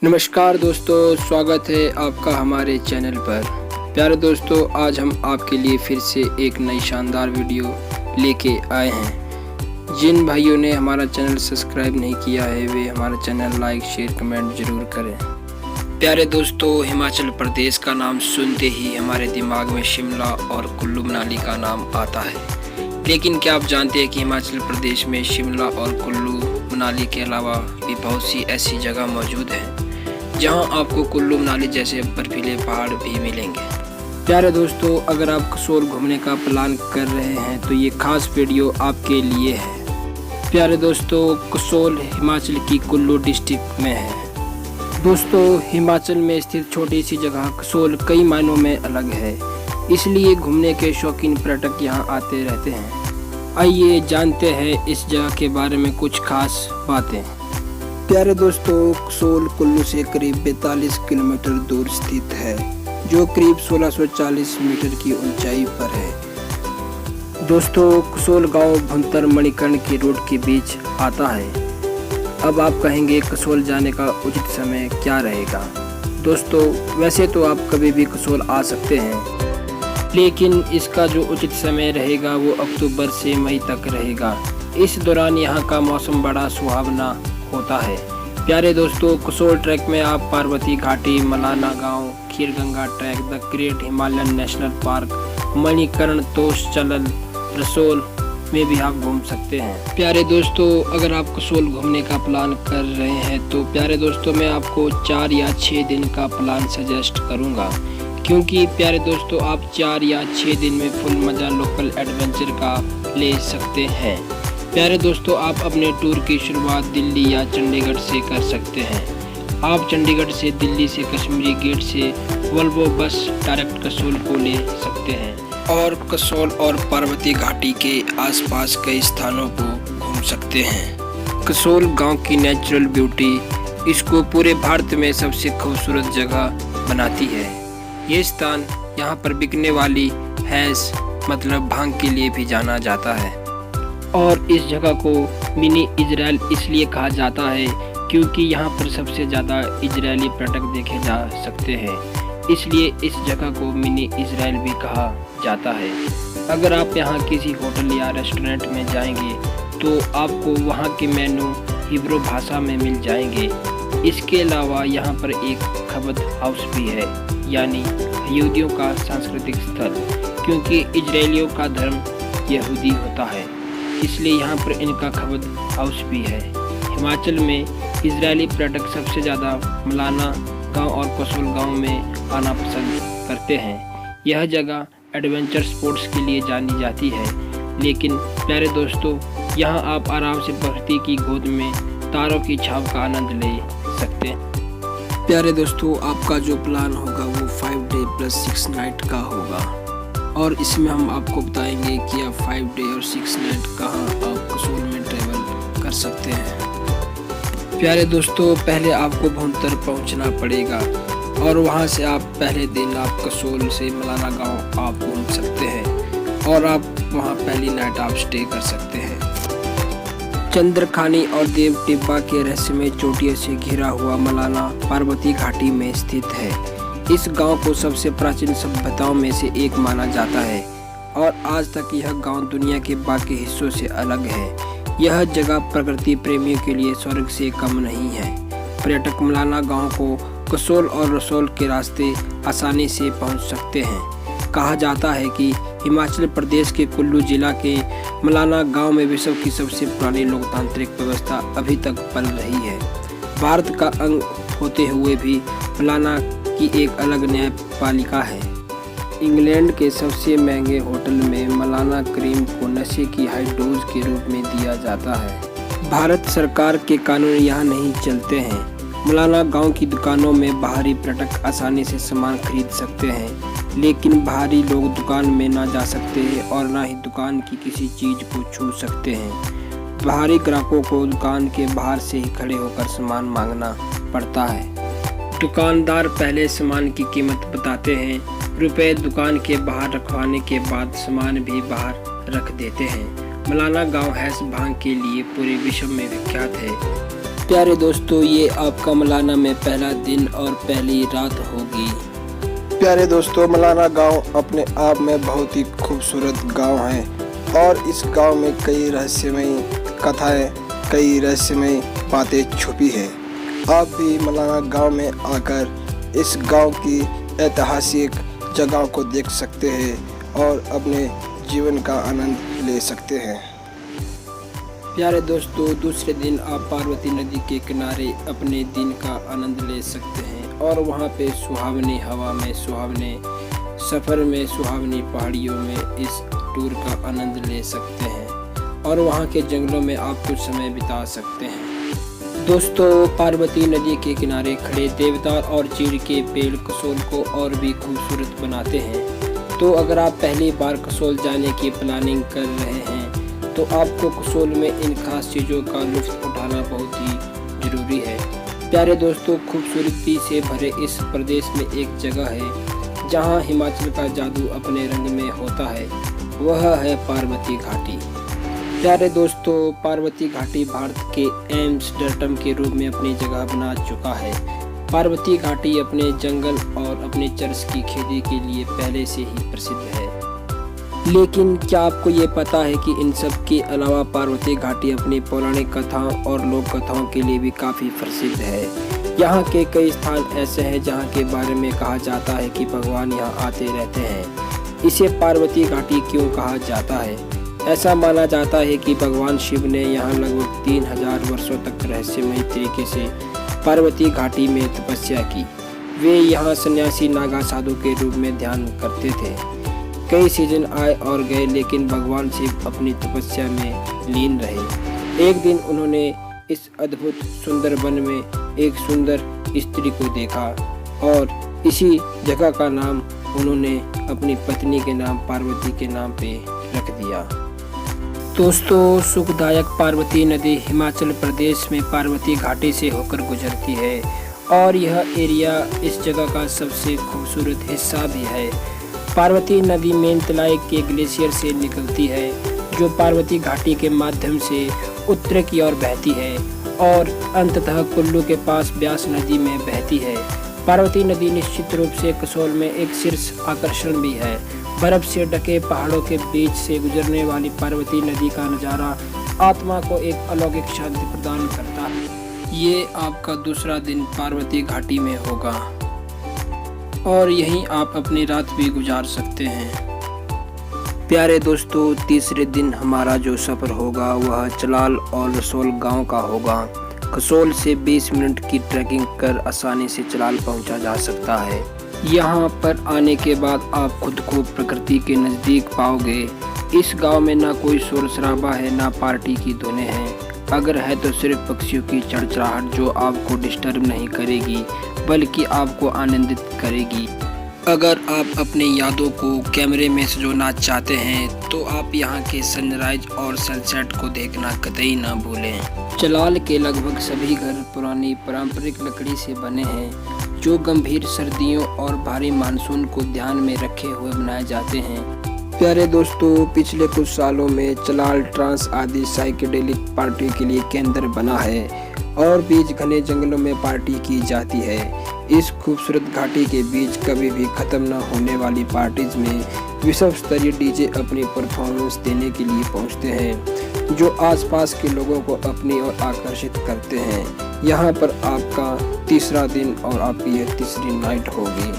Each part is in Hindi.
नमस्कार दोस्तों, स्वागत है आपका हमारे चैनल पर। प्यारे दोस्तों, आज हम आपके लिए फिर से एक नई शानदार वीडियो लेके आए हैं। जिन भाइयों ने हमारा चैनल सब्सक्राइब नहीं किया है वे हमारा चैनल लाइक शेयर कमेंट ज़रूर करें। प्यारे दोस्तों, हिमाचल प्रदेश का नाम सुनते ही हमारे दिमाग में शिमला और कुल्लू मनाली का नाम आता है। लेकिन क्या आप जानते हैं कि हिमाचल प्रदेश में शिमला और कुल्लू मनाली के अलावा भी बहुत सी ऐसी जगह मौजूद हैं जहां आपको कुल्लू मनाली जैसे बर्फीले पहाड़ भी मिलेंगे। प्यारे दोस्तों, अगर आप कसोल घूमने का प्लान कर रहे हैं तो ये खास वीडियो आपके लिए है। प्यारे दोस्तों, कसोल हिमाचल की कुल्लू डिस्ट्रिक्ट में है। दोस्तों, हिमाचल में स्थित छोटी सी जगह कसोल कई मायनों में अलग है, इसलिए घूमने के शौकीन पर्यटक यहाँ आते रहते हैं। आइए जानते हैं इस जगह के बारे में कुछ खास बातें। प्यारे दोस्तों, कसोल कुल्लू से करीब 42 किलोमीटर दूर स्थित है, जो करीब 1640 मीटर की ऊंचाई पर है। दोस्तों, कसोल गांव भुंतर मणिकर्ण की रोड के बीच आता है। अब आप कहेंगे कसोल जाने का उचित समय क्या रहेगा? दोस्तों, वैसे तो आप कभी भी कसोल आ सकते हैं, लेकिन इसका जो उचित समय रहेगा वो अक्टूबर से मई तक रहेगा। इस दौरान यहाँ का मौसम बड़ा सुहावना होता है। प्यारे दोस्तों, कसोल ट्रैक में आप पार्वती घाटी, मलाना गांव, Kheerganga trek, the great Himalayan national park, Manikaran, Tosh Chalal, Rasol में भी आप घूम सकते हैं। प्यारे दोस्तों, अगर आप कसोल घूमने का प्लान कर रहे हैं तो प्यारे दोस्तों मैं आपको 4 या 6 दिन का प्लान सजेस्ट करूंगा, क्योंकि प्यारे दोस्तों आप 4 या 6 दिन में फुल मज़ा लोकल एडवेंचर का ले सकते हैं। प्यारे दोस्तों, आप अपने टूर की शुरुआत दिल्ली या चंडीगढ़ से कर सकते हैं। आप चंडीगढ़ से दिल्ली से कश्मीरी गेट से वोल्वो बस डायरेक्ट कसोल को ले सकते हैं और कसोल और पार्वती घाटी के आसपास कई स्थानों को घूम सकते हैं। कसोल गांव की नेचुरल ब्यूटी इसको पूरे भारत में सबसे खूबसूरत जगह बनाती है। ये स्थान यहाँ पर बिकने वाली हैज़ मतलब भांग के लिए भी जाना जाता है और इस जगह को मिनी इजराइल इसलिए कहा जाता है क्योंकि यहाँ पर सबसे ज़्यादा इजरायली पर्यटक देखे जा सकते हैं, इसलिए इस जगह को मिनी इजराइल भी कहा जाता है। अगर आप यहाँ किसी होटल या रेस्टोरेंट में जाएंगे तो आपको वहाँ के मेनू हिब्रू भाषा में मिल जाएंगे। इसके अलावा यहाँ पर एक खबद हाउस भी है, यानी यहूदियों का सांस्कृतिक स्थल, क्योंकि इजरायलियों का धर्म यहूदी होता है, इसलिए यहाँ पर इनका खबद हाउस भी है। हिमाचल में इजरायली पर्यटक सबसे ज़्यादा मलाना गांव और कसोल गांव में आना पसंद करते हैं। यह जगह एडवेंचर स्पोर्ट्स के लिए जानी जाती है, लेकिन प्यारे दोस्तों यहाँ आप आराम से प्रकृति की गोद में तारों की छाव का आनंद ले सकते हैं। प्यारे दोस्तों, आपका जो प्लान होगा वो 5 डे प्लस 6 नाइट का होगा और इसमें हम आपको बताएंगे कि आप 5 डे और 6 नाइट कहाँ आप कसोल में ट्रैवल कर सकते हैं। प्यारे दोस्तों, पहले आपको भुंतर पहुंचना पड़ेगा और वहां से आप पहले दिन आप कसोल से मलाना गांव आप घूम सकते हैं और आप वहां पहली नाइट आप स्टे कर सकते हैं। चंद्रखानी और देव टिब्बा के रहस्यमय चोटियों से घिरा हुआ मलाना पार्वती घाटी में स्थित है। इस गांव को सबसे प्राचीन सभ्यताओं में से एक माना जाता है और आज तक यह गांव दुनिया के बाकी हिस्सों से अलग है। यह जगह प्रकृति प्रेमियों के लिए स्वर्ग से कम नहीं है। पर्यटक मलाना गांव को कसोल और रसोल के रास्ते आसानी से पहुंच सकते हैं। कहा जाता है कि हिमाचल प्रदेश के कुल्लू जिला के मलाना गांव में विश्व की सबसे पुरानी लोकतांत्रिक व्यवस्था अभी तक पल रही है। भारत का अंग होते हुए भी मलाना की एक अलग न्यायपालिका है। इंग्लैंड के सबसे महंगे होटल में मलाना क्रीम को नशे की हाई डोज के रूप में दिया जाता है। भारत सरकार के कानून यहाँ नहीं चलते हैं। मलाना गांव की दुकानों में बाहरी पर्यटक आसानी से सामान खरीद सकते हैं, लेकिन बाहरी लोग दुकान में ना जा सकते हैं और ना ही दुकान की किसी चीज़ को छू सकते हैं। बाहरी ग्राहकों को दुकान के बाहर से ही खड़े होकर सामान मांगना पड़ता है। दुकानदार पहले सामान की कीमत बताते हैं, रुपए दुकान के बाहर रखवाने के बाद सामान भी बाहर रख देते हैं। मलाना गांव हैज़ भांग के लिए पूरे विश्व में विख्यात है। प्यारे दोस्तों, ये आपका मलाना में पहला दिन और पहली रात होगी। प्यारे दोस्तों, मलाना गांव अपने आप में बहुत ही खूबसूरत गांव है और इस गांव में कई रहस्यमयी कथाएं, कई रहस्यमयी बातें छुपी है। आप भी मलाना गांव में आकर इस गांव की ऐतिहासिक जगहों को देख सकते हैं और अपने जीवन का आनंद ले सकते हैं। प्यारे दोस्तों, दूसरे दिन आप पार्वती नदी के किनारे अपने दिन का आनंद ले सकते हैं और वहाँ पे सुहावनी हवा में, सुहावने सफ़र में, सुहावनी पहाड़ियों में इस टूर का आनंद ले सकते हैं और वहाँ के जंगलों में आप कुछ समय बिता सकते हैं। दोस्तों, पार्वती नदी के किनारे खड़े देवदार और चीड़ के पेड़ कसोल को और भी खूबसूरत बनाते हैं। तो अगर आप पहली बार कसोल जाने की प्लानिंग कर रहे हैं तो आपको कसोल में इन खास चीज़ों का लुत्फ़ उठाना बहुत ही ज़रूरी है। प्यारे दोस्तों, खूबसूरती से भरे इस प्रदेश में एक जगह है जहां हिमाचल का जादू अपने रंग में होता है, वह है पार्वती घाटी। प्यारे दोस्तों, पार्वती घाटी भारत के एम्स्टर्डम के रूप में अपनी जगह बना चुका है। पार्वती घाटी अपने जंगल और अपने चरस की खेती के लिए पहले से ही प्रसिद्ध है। लेकिन क्या आपको ये पता है कि इन सब के अलावा पार्वती घाटी अपनी पौराणिक कथाओं और लोक कथाओं के लिए भी काफ़ी प्रसिद्ध है। यहाँ के कई स्थान ऐसे हैं जहाँ के बारे में कहा जाता है कि भगवान यहाँ आते रहते हैं। इसे पार्वती घाटी क्यों कहा जाता है? ऐसा माना जाता है कि भगवान शिव ने यहाँ लगभग 3000 वर्षों तक रहस्यमय तरीके से पार्वती घाटी में तपस्या की। वे यहाँ सन्यासी नागा साधु के रूप में ध्यान करते थे। कई सीजन आए और गए, लेकिन भगवान शिव अपनी तपस्या में लीन रहे। एक दिन उन्होंने इस अद्भुत सुंदर वन में एक सुंदर स्त्री को देखा और इसी जगह का नाम उन्होंने अपनी पत्नी के नाम पार्वती के नाम पे रख दिया। दोस्तों, सुखदायक पार्वती नदी हिमाचल प्रदेश में पार्वती घाटी से होकर गुजरती है और यह एरिया इस जगह का सबसे खूबसूरत हिस्सा भी है। पार्वती नदी मेनतलाई के ग्लेशियर से निकलती है जो पार्वती घाटी के माध्यम से उत्तर की ओर बहती है और अंततः कुल्लू के पास ब्यास नदी में बहती है। पार्वती नदी निश्चित रूप से कसोल में एक शीर्ष आकर्षण भी है। बर्फ से ढके पहाड़ों के बीच से गुजरने वाली पार्वती नदी का नज़ारा आत्मा को एक अलौकिक शांति प्रदान करता है। ये आपका दूसरा दिन पार्वती घाटी में होगा और यहीं आप अपनी रात भी गुजार सकते हैं। प्यारे दोस्तों, तीसरे दिन हमारा जो सफ़र होगा वह चलाल और रसोल गांव का होगा। कसोल से 20 मिनट की ट्रैकिंग कर आसानी से चलाल पहुंचा जा सकता है। यहां पर आने के बाद आप खुद को प्रकृति के नज़दीक पाओगे। इस गांव में ना कोई शोर शराबा है, ना पार्टी की धुनें हैं। अगर है तो सिर्फ पक्षियों की चड़चड़ाहट जो आपको डिस्टर्ब नहीं करेगी बल्कि आपको आनंदित करेगी। अगर आप अपनी यादों को कैमरे में सजोना चाहते हैं तो आप यहाँ के सनराइज और सनसेट को देखना कतई ना भूलें। चलाल के लगभग सभी घर पुरानी पारंपरिक लकड़ी से बने हैं जो गंभीर सर्दियों और भारी मानसून को ध्यान में रखे हुए बनाए जाते हैं। प्यारे दोस्तों, पिछले कुछ सालों में चलाल ट्रांस आदि साइकेडेलिक पार्टी के लिए केंद्र बना है और बीच घने जंगलों में पार्टी की जाती है। इस खूबसूरत घाटी के बीच कभी भी खत्म न होने वाली पार्टीज में विश्व स्तरीय डीजे अपनी परफॉर्मेंस देने के लिए पहुंचते हैं जो आसपास के लोगों को अपनी ओर आकर्षित करते हैं। यहाँ पर आपका तीसरा दिन और आपकी यह तीसरी नाइट होगी।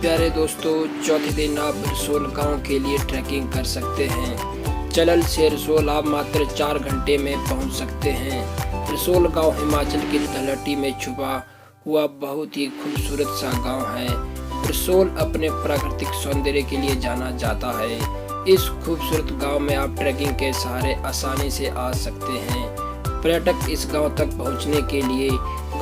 प्यारे दोस्तों, चौथे दिन आप रसोल गांव के लिए ट्रैकिंग कर सकते हैं। चलल से रसोल आप मात्र 4 घंटे में पहुंच सकते हैं। रसोल गांव हिमाचल की तलहटी में छुपा हुआ बहुत ही खूबसूरत सा गांव है। रसोल अपने प्राकृतिक सौंदर्य के लिए जाना जाता है। इस खूबसूरत गांव में आप ट्रैकिंग के सहारे आसानी से आ सकते हैं। पर्यटक इस गांव तक पहुंचने के लिए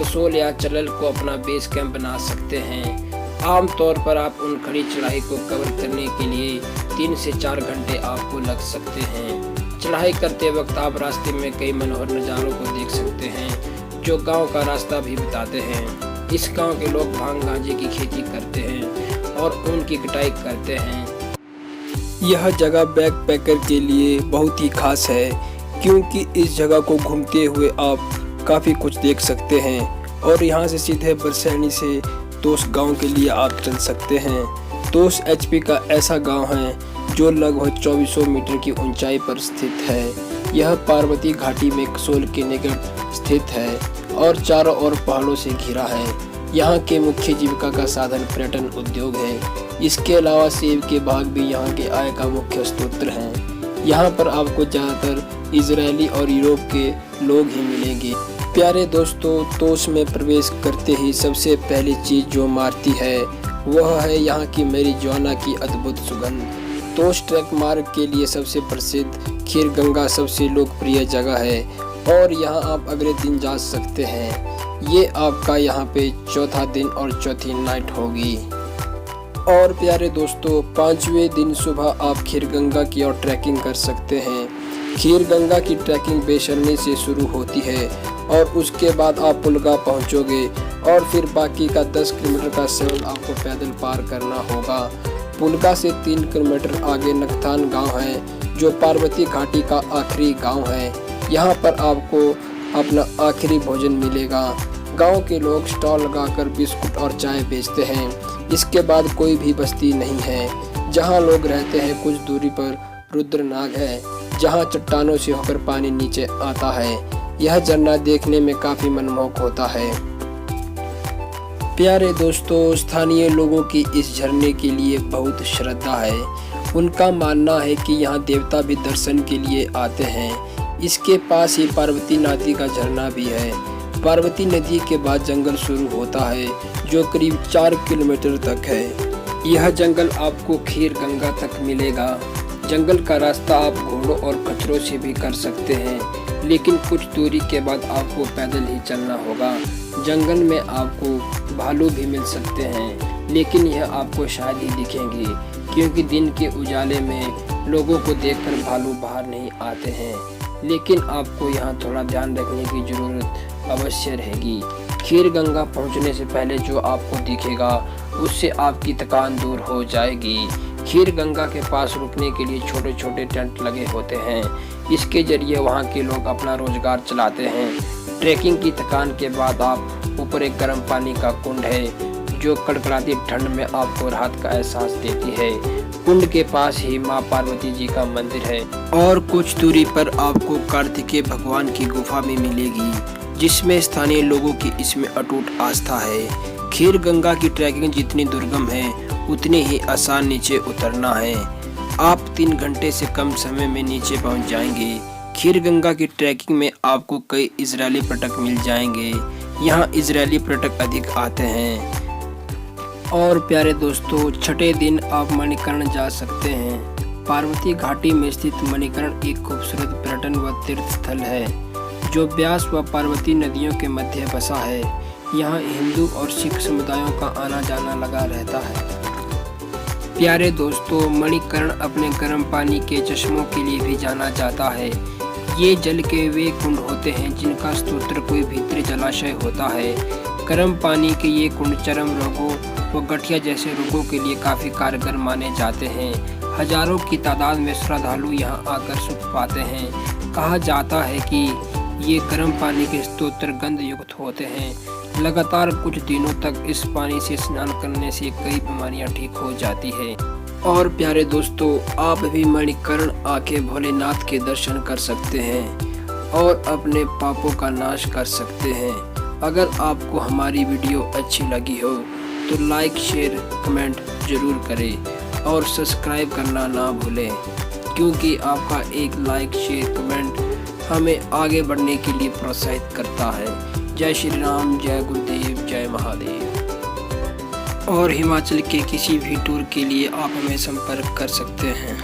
कसोल या चलल को अपना बेस कैंप बना सकते हैं। आमतौर पर आप उन खड़ी चढ़ाई को कवर करने के लिए 3 से 4 घंटे आपको लग सकते हैं। चढ़ाई करते वक्त आप रास्ते में कई मनोहर नज़ारों को देख सकते हैं जो गांव का रास्ता भी बताते हैं। इस गांव के लोग भांग गांजे की खेती करते हैं और ऊन की कटाई करते हैं। यह जगह बैकपैकर के लिए बहुत ही खास है क्योंकि इस जगह को घूमते हुए आप काफ़ी कुछ देख सकते हैं। और यहाँ से सीधे बरसैनी से तोश गांव के लिए आप चल सकते हैं। तोश एचपी का ऐसा गांव है जो लगभग 2400 मीटर की ऊंचाई पर स्थित है। यह पार्वती घाटी में कसोल के निकट स्थित है और चारों ओर पहाड़ों से घिरा है। यहाँ के मुख्य जीविका का साधन पर्यटन उद्योग है। इसके अलावा सेब के बाग भी यहाँ के आय का मुख्य स्रोत हैं। यहाँ पर आपको ज़्यादातर इजरायली और यूरोप के लोग ही मिलेंगे। प्यारे दोस्तों, तोश में प्रवेश करते ही सबसे पहली चीज़ जो मारती है वह है यहाँ की मैरिजुआना की अद्भुत सुगंध। तोश ट्रैक मार्ग के लिए सबसे प्रसिद्ध खीरगंगा सबसे लोकप्रिय जगह है और यहाँ आप अगले दिन जा सकते हैं। ये आपका यहाँ पे चौथा दिन और चौथी नाइट होगी। और प्यारे दोस्तों, 5वें दिन सुबह आप खीरगंगा की ओर ट्रैकिंग कर सकते हैं। खीरगंगा की ट्रैकिंग बेशर्मी से शुरू होती है और उसके बाद आप पुलगा पहुंचोगे और फिर बाकी का 10 किलोमीटर का सफर आपको पैदल पार करना होगा। पुलगा से 3 किलोमीटर आगे नखतान गांव है जो पार्वती घाटी का आखिरी गांव है। यहाँ पर आपको अपना आखिरी भोजन मिलेगा। गांव के लोग स्टॉल लगाकर बिस्कुट और चाय बेचते हैं। इसके बाद कोई भी बस्ती नहीं है। जहाँ लोग रहते हैं कुछ दूरी पर रुद्रनाग है जहाँ चट्टानों से होकर पानी नीचे आता है। यह झरना देखने में काफी मनमोहक होता है। प्यारे दोस्तों, स्थानीय लोगों की इस झरने के लिए बहुत श्रद्धा है। उनका मानना है कि यहाँ देवता भी दर्शन के लिए आते हैं। इसके पास ही पार्वती नदी का झरना भी है। पार्वती नदी के बाद जंगल शुरू होता है जो करीब 4 किलोमीटर तक है। यह जंगल आपको खीरगंगा तक मिलेगा। जंगल का रास्ता आप घोड़ों और खच्चरों से भी कर सकते हैं, लेकिन कुछ दूरी के बाद आपको पैदल ही चलना होगा। जंगल में आपको भालू भी मिल सकते हैं, लेकिन यह आपको शायद ही दिखेंगे क्योंकि दिन के उजाले में लोगों को देखकर भालू बाहर नहीं आते हैं। लेकिन आपको यहाँ थोड़ा ध्यान रखने की जरूरत अवश्य रहेगी। खीरगंगा पहुँचने से पहले जो आपको दिखेगा उससे आपकी थकान दूर हो जाएगी। खीरगंगा के पास रुकने के लिए छोटे छोटे टेंट लगे होते हैं। इसके जरिए वहाँ के लोग अपना रोजगार चलाते हैं। ट्रैकिंग की थकान के बाद आप ऊपर एक गर्म पानी का कुंड है जो कड़कड़ाती ठंड में आपको राहत का एहसास देती है। कुंड के पास ही माँ पार्वती जी का मंदिर है और कुछ दूरी पर आपको कार्तिकेय भगवान की गुफा भी मिलेगी जिसमें स्थानीय लोगों की इसमें अटूट आस्था है। खीरगंगा की ट्रैकिंग जितनी दुर्गम है उतनी ही आसान नीचे उतरना है। आप 3 घंटे से कम समय में नीचे पहुंच जाएंगे। खीरगंगा की ट्रैकिंग में आपको कई इजरायली पर्यटक मिल जाएंगे। यहाँ इजरायली पर्यटक अधिक आते हैं। और प्यारे दोस्तों, छठे दिन आप मणिकर्ण जा सकते हैं। पार्वती घाटी में स्थित मणिकर्ण एक खूबसूरत पर्यटन व तीर्थ स्थल है जो ब्यास व पार्वती नदियों के मध्य बसा है। यहाँ हिंदू और सिख समुदायों का आना जाना लगा रहता है। प्यारे दोस्तों, मणिकर्ण अपने गर्म पानी के चश्मों के लिए भी जाना जाता है। ये जल के वे कुंड होते हैं जिनका स्रोत कोई भीतरी जलाशय होता है। गर्म पानी के ये कुंड चर्म रोगों व गठिया जैसे रोगों के लिए काफ़ी कारगर माने जाते हैं। हजारों की तादाद में श्रद्धालु यहाँ आकर सुख पाते हैं। कहा जाता है कि ये गर्म पानी के स्रोत गंध युक्त होते हैं। लगातार कुछ दिनों तक इस पानी से स्नान करने से कई बीमारियां ठीक हो जाती है। और प्यारे दोस्तों, आप भी मणिकर्ण आके भोलेनाथ के दर्शन कर सकते हैं और अपने पापों का नाश कर सकते हैं। अगर आपको हमारी वीडियो अच्छी लगी हो तो लाइक, शेयर, कमेंट जरूर करें और सब्सक्राइब करना ना भूलें क्योंकि आपका एक लाइक, शेयर, कमेंट हमें आगे बढ़ने के लिए प्रोत्साहित करता है। जय श्री राम, जय गुरुदेव, जय महादेव। और हिमाचल के किसी भी टूर के लिए आप हमें संपर्क कर सकते हैं।